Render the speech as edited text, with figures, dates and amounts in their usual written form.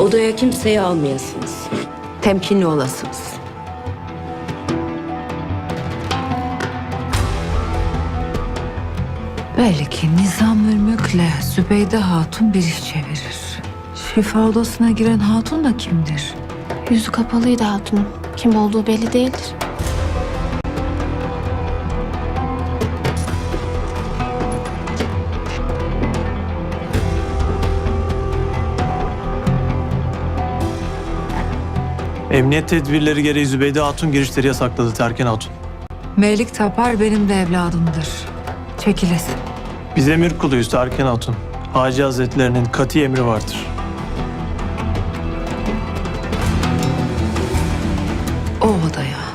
Odaya kimseyi almayasınız. Temkinli olasınız. Belli ki Nizamül Mülk'le Zübeyde Hatun bir iş çevirir. Şifa odasına giren hatun da kimdir? Yüzü kapalıydı hatunun. Kim olduğu belli değildir. Emniyet tedbirleri gereği Zübeyde Hatun girişleri yasakladı Terken Hatun. Melik Tapar benim de evladımdır. Çekilesin. Biz emir kuluyuz Terken Hatun. Hacı Hazretlerinin kati emri vardır. O odaya